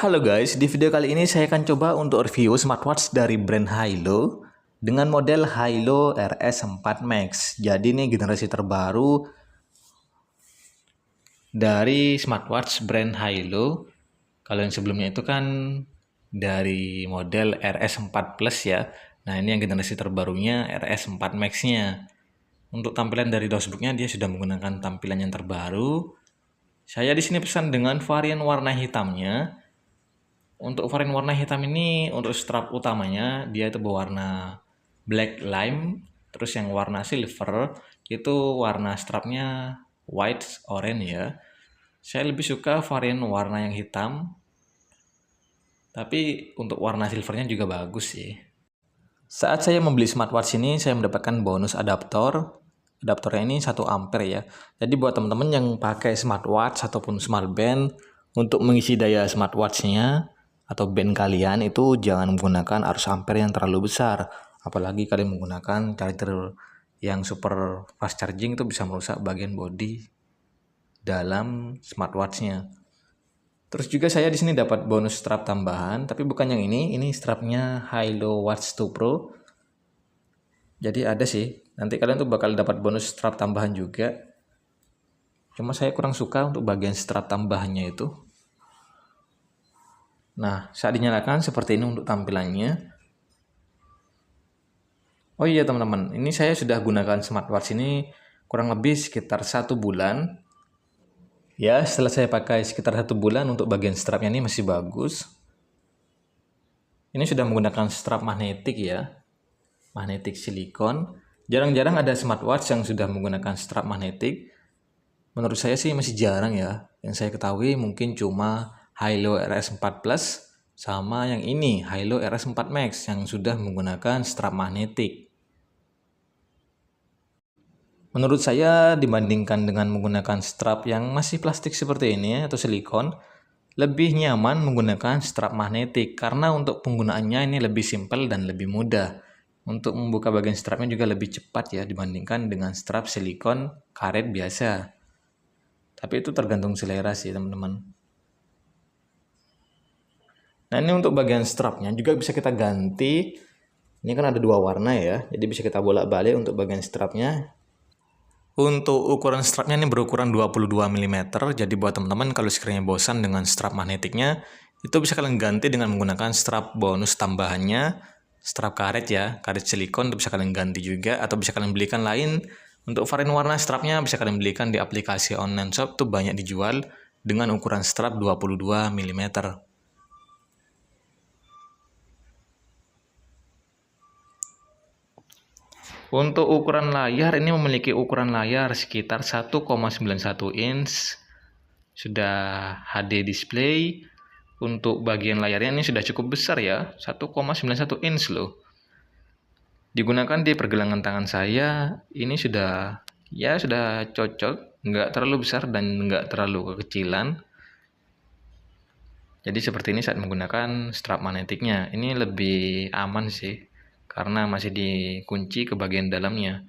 Halo guys, di video kali ini saya akan coba untuk review smartwatch dari brand Hilo dengan model Hilo RS4 Max. Jadi ini generasi terbaru dari smartwatch brand Hilo. Kalau yang sebelumnya itu kan dari model RS4 Plus ya. Nah ini yang generasi terbarunya RS4 Max-nya. Untuk tampilan dari dashboardnya dia sudah menggunakan tampilan yang terbaru. Saya di sini pesan dengan varian warna hitamnya. Untuk varian warna hitam ini untuk strap utamanya dia itu berwarna black lime, terus yang warna silver itu warna strapnya white orange ya. Saya lebih suka varian warna yang hitam, tapi untuk warna silvernya juga bagus sih. Saat saya membeli smartwatch ini saya mendapatkan bonus adaptor. Adaptornya ini 1 ampere ya. Jadi buat teman-teman yang pakai smartwatch ataupun smartband untuk mengisi daya smartwatchnya atau band kalian itu jangan menggunakan arus ampere yang terlalu besar, apalagi kalian menggunakan charger yang super fast charging itu bisa merusak bagian bodi dalam smartwatchnya. Terus juga saya di sini dapat bonus strap tambahan, tapi bukan yang ini strapnya Hilo Watch 2 Pro. Jadi ada sih, nanti kalian tuh bakal dapat bonus strap tambahan juga. Cuma saya kurang suka untuk bagian strap tambahannya itu. Nah, saat dinyalakan seperti ini untuk tampilannya. Oh iya teman-teman, ini saya sudah gunakan smartwatch ini kurang lebih sekitar 1 bulan. Ya, setelah saya pakai sekitar 1 bulan untuk bagian strapnya ini masih bagus. Ini sudah menggunakan strap magnetik ya, magnetik silikon. Jarang-jarang ada smartwatch yang sudah menggunakan strap magnetik. Menurut saya sih masih jarang ya. Yang saya ketahui mungkin cuma Hilo RS4 Plus sama yang ini Hilo RS4 Max yang sudah menggunakan strap magnetik. Menurut saya dibandingkan dengan menggunakan strap yang masih plastik seperti ini atau silikon, lebih nyaman menggunakan strap magnetik karena untuk penggunaannya ini lebih simpel dan lebih mudah. Untuk membuka bagian strapnya juga lebih cepat ya dibandingkan dengan strap silikon karet biasa. Tapi itu tergantung selera sih teman-teman. Nah ini untuk bagian strapnya juga bisa kita ganti. Ini kan ada 2 warna ya, jadi bisa kita bolak-balik untuk bagian strapnya. Untuk ukuran strapnya ini berukuran 22 mm, jadi buat teman-teman kalau sekiranya bosan dengan strap magnetiknya, itu bisa kalian ganti dengan menggunakan strap bonus tambahannya, strap karet ya, karet silikon itu bisa kalian ganti juga, atau bisa kalian belikan lain. Untuk varian warna strapnya bisa kalian belikan di aplikasi online shop, tuh banyak dijual dengan ukuran strap 22 mm. Untuk ukuran layar ini memiliki ukuran layar sekitar 1,91 inch. Sudah HD display. Untuk bagian layarnya ini sudah cukup besar ya, 1,91 inch loh. Digunakan di pergelangan tangan saya, ini sudah cocok, nggak terlalu besar dan nggak terlalu kekecilan. Jadi seperti ini saat menggunakan strap magnetiknya, ini lebih aman sih. Karena masih dikunci ke bagian dalamnya.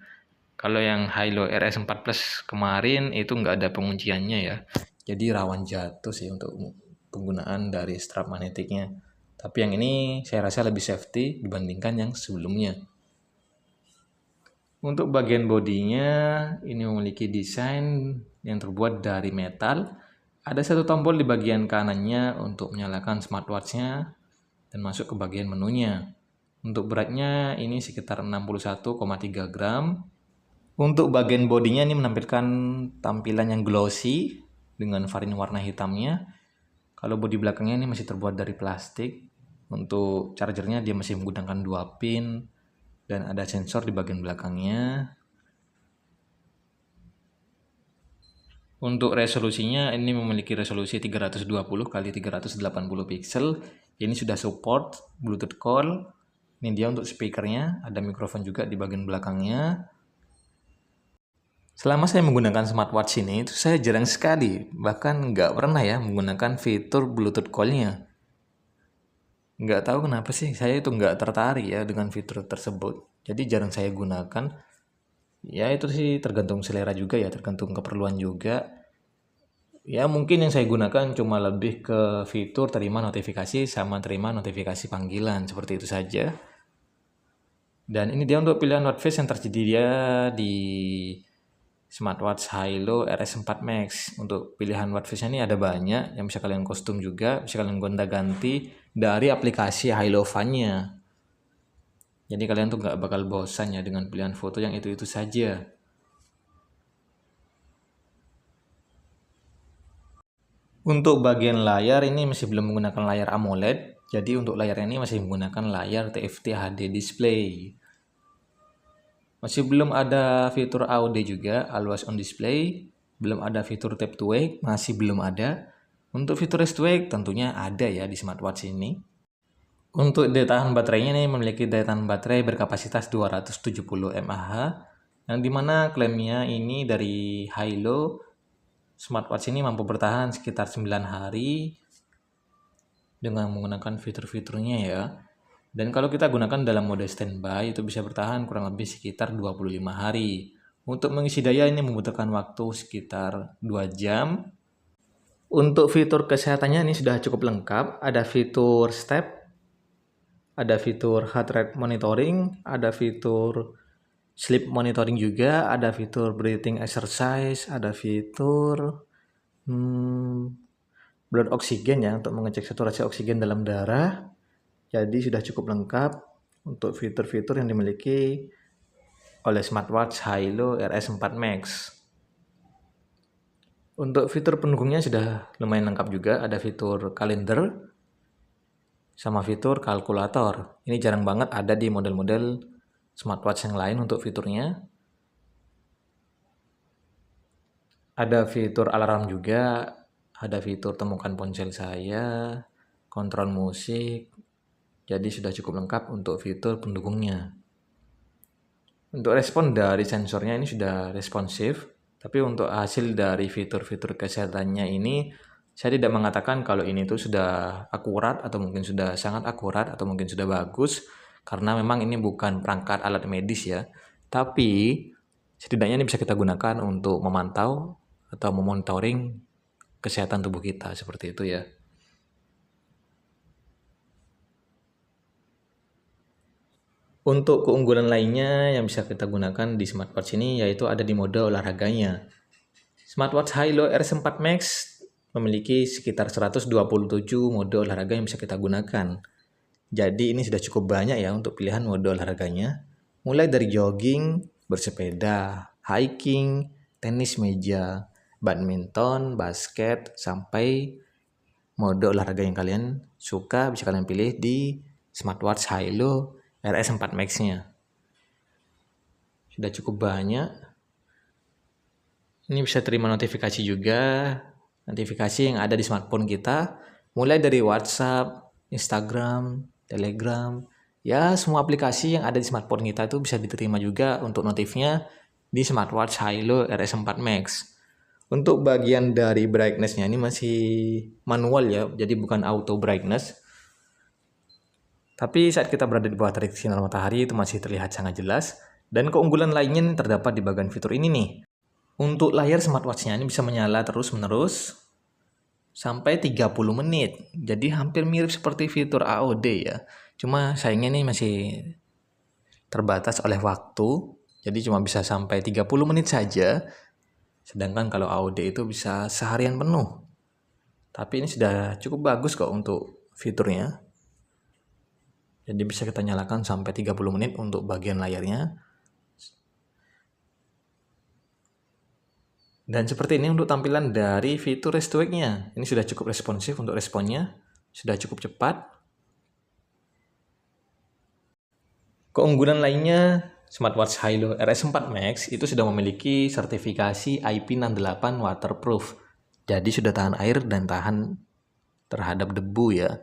Kalau yang Hilo RS4 Plus kemarin itu nggak ada pengunciannya ya. Jadi rawan jatuh sih untuk penggunaan dari strap magnetiknya. Tapi yang ini saya rasa lebih safety dibandingkan yang sebelumnya. Untuk bagian bodinya ini memiliki desain yang terbuat dari metal. Ada 1 tombol di bagian kanannya untuk menyalakan smartwatch-nya dan masuk ke bagian menunya. Untuk beratnya ini sekitar 61,3 gram. Untuk bagian bodinya ini menampilkan tampilan yang glossy dengan varian warna hitamnya. Kalau bodi belakangnya ini masih terbuat dari plastik. Untuk chargernya dia masih menggunakan 2 pin dan ada sensor di bagian belakangnya. Untuk resolusinya ini memiliki resolusi 320 x 380 pixel. Ini sudah support Bluetooth call. Ini dia untuk speakernya, ada mikrofon juga di bagian belakangnya. Selama saya menggunakan smartwatch ini, itu saya jarang sekali, bahkan nggak pernah ya menggunakan fitur Bluetooth call-nya. Nggak tahu kenapa sih, saya itu nggak tertarik ya dengan fitur tersebut. Jadi jarang saya gunakan. Ya itu sih tergantung selera juga ya, tergantung keperluan juga. Ya mungkin yang saya gunakan cuma lebih ke fitur terima notifikasi sama terima notifikasi panggilan, seperti itu saja. Dan ini dia untuk pilihan watch face yang tersedia di smartwatch Hilo RS4 Max. Untuk pilihan watch face ini ada banyak yang bisa kalian kostum juga, bisa kalian gonta-ganti dari aplikasi Hilo Fan-nya. Jadi kalian tuh nggak bakal bosan ya dengan pilihan foto yang itu-itu saja. Untuk bagian layar ini masih belum menggunakan layar AMOLED. Jadi untuk layar ini masih menggunakan layar TFT HD display. Masih belum ada fitur AOD juga, Always on Display. Belum ada fitur Tap to Wake, masih belum ada. Untuk fitur Rest to Wake tentunya ada ya di smartwatch ini. Untuk daya tahan baterainya nih memiliki daya tahan baterai berkapasitas 270 mAh, yang dimana klaimnya ini dari Hilo, smartwatch ini mampu bertahan sekitar 9 hari dengan menggunakan fitur-fiturnya ya. Dan kalau kita gunakan dalam mode standby itu bisa bertahan kurang lebih sekitar 25 hari. Untuk mengisi daya ini membutuhkan waktu sekitar 2 jam. Untuk fitur kesehatannya ini sudah cukup lengkap. Ada fitur step, ada fitur heart rate monitoring, ada fitur sleep monitoring juga, ada fitur breathing exercise, ada fitur blood oxygen ya untuk mengecek saturasi oksigen dalam darah. Jadi sudah cukup lengkap untuk fitur-fitur yang dimiliki oleh smartwatch Hilo RS4 Max. Untuk fitur pendukungnya sudah lumayan lengkap juga, ada fitur kalender sama fitur kalkulator. Ini jarang banget ada di model-model smartwatch yang lain untuk fiturnya. Ada fitur alarm juga, ada fitur temukan ponsel saya, kontrol musik. Jadi sudah cukup lengkap untuk fitur pendukungnya. Untuk respon dari sensornya ini sudah responsif, tapi untuk hasil dari fitur-fitur kesehatannya ini, saya tidak mengatakan kalau ini tuh sudah akurat atau mungkin sudah sangat akurat atau mungkin sudah bagus, karena memang ini bukan perangkat alat medis ya. Tapi setidaknya ini bisa kita gunakan untuk memantau atau memonitoring kesehatan tubuh kita, seperti itu ya. Untuk keunggulan lainnya yang bisa kita gunakan di smartwatch ini yaitu ada di mode olahraganya. Smartwatch Hilo RS4 Max memiliki sekitar 127 mode olahraga yang bisa kita gunakan. Jadi ini sudah cukup banyak ya untuk pilihan mode olahraganya. Mulai dari jogging, bersepeda, hiking, tenis meja, badminton, basket, sampai mode olahraga yang kalian suka bisa kalian pilih di smartwatch Hilo RS4 Max-nya. Sudah cukup banyak. Ini bisa terima notifikasi juga, notifikasi yang ada di smartphone kita, mulai dari WhatsApp, Instagram, Telegram, ya semua aplikasi yang ada di smartphone kita itu bisa diterima juga untuk notifnya di smartwatch Hilo RS4 Max. Untuk bagian dari brightness-nya ini masih manual ya, jadi bukan auto brightness. Tapi saat kita berada di bawah terik sinar matahari itu masih terlihat sangat jelas. Dan keunggulan lainnya terdapat di bagian fitur ini nih. Untuk layar smartwatch-nya ini bisa menyala terus-menerus sampai 30 menit. Jadi hampir mirip seperti fitur AOD ya. Cuma sayangnya ini masih terbatas oleh waktu. Jadi cuma bisa sampai 30 menit saja. Sedangkan kalau AOD itu bisa seharian penuh. Tapi ini sudah cukup bagus kok untuk fiturnya. Jadi bisa kita nyalakan sampai 30 menit untuk bagian layarnya. Dan seperti ini untuk tampilan dari fitur Rest to Wake-nya. Ini sudah cukup responsif untuk responnya. Sudah cukup cepat. Keunggulan lainnya, smartwatch Hilo RS4 Max itu sudah memiliki sertifikasi IP68 waterproof. Jadi sudah tahan air dan tahan terhadap debu ya.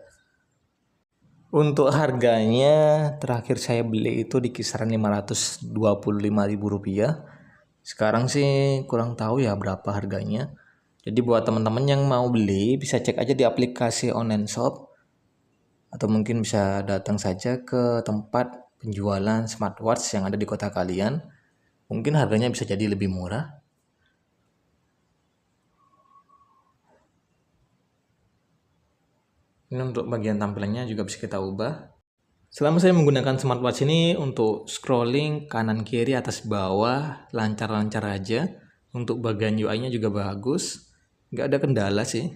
Untuk harganya terakhir saya beli itu di kisaran Rp525.000. Sekarang sih kurang tahu ya berapa harganya. Jadi buat teman-teman yang mau beli bisa cek aja di aplikasi online shop atau mungkin bisa datang saja ke tempat penjualan smartwatch yang ada di kota kalian. Mungkin harganya bisa jadi lebih murah. Ini untuk bagian tampilannya juga bisa kita ubah. Selama saya menggunakan smartwatch ini untuk scrolling kanan kiri atas bawah lancar-lancar aja. Untuk bagian UI-nya juga bagus, nggak ada kendala sih.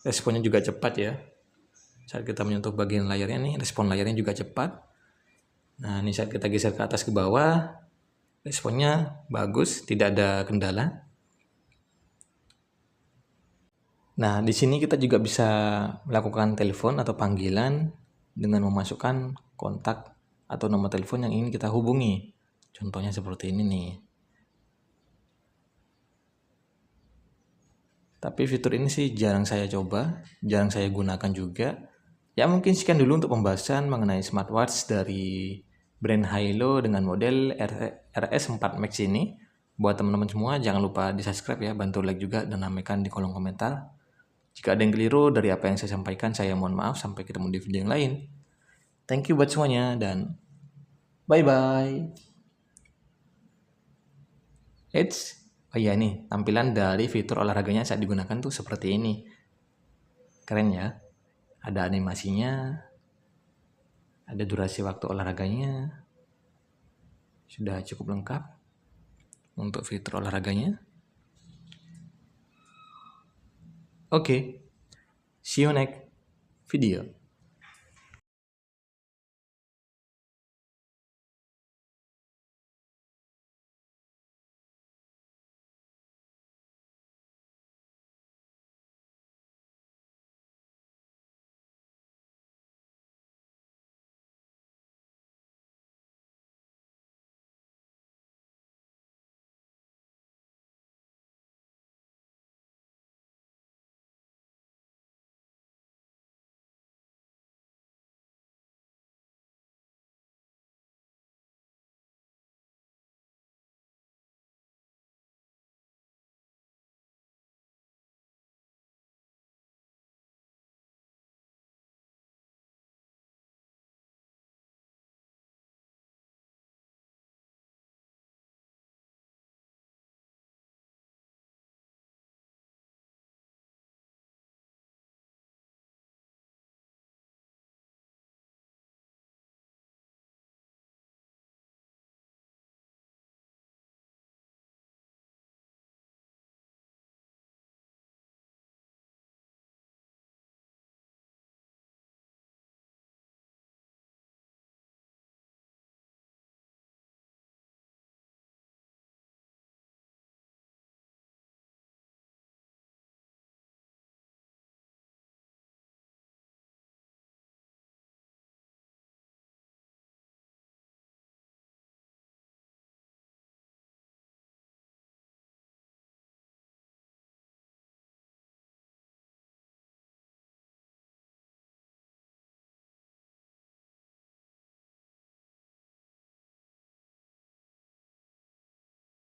Responnya juga cepat ya. Saat kita menyentuh bagian layarnya nih, respon layarnya juga cepat. Nah, ini saat kita geser ke atas ke bawah, responnya bagus, tidak ada kendala. Nah, di sini kita juga bisa melakukan telepon atau panggilan dengan memasukkan kontak atau nomor telepon yang ingin kita hubungi. Contohnya seperti ini nih. Tapi fitur ini sih jarang saya coba, jarang saya gunakan juga. Ya mungkin sekian dulu untuk pembahasan mengenai smartwatch dari brand Hilo dengan model RS4 Max ini. Buat teman-teman semua jangan lupa di subscribe ya, bantu like juga dan ramaikan di kolom komentar. Jika ada yang keliru dari apa yang saya sampaikan, saya mohon maaf. Sampai ketemu di video yang lain. Thank you buat semuanya dan bye-bye. Oh iya nih, tampilan dari fitur olahraganya saat digunakan tuh seperti ini. Keren ya. Ada animasinya, ada durasi waktu olahraganya. Sudah cukup lengkap untuk fitur olahraganya. Oke, see you next video.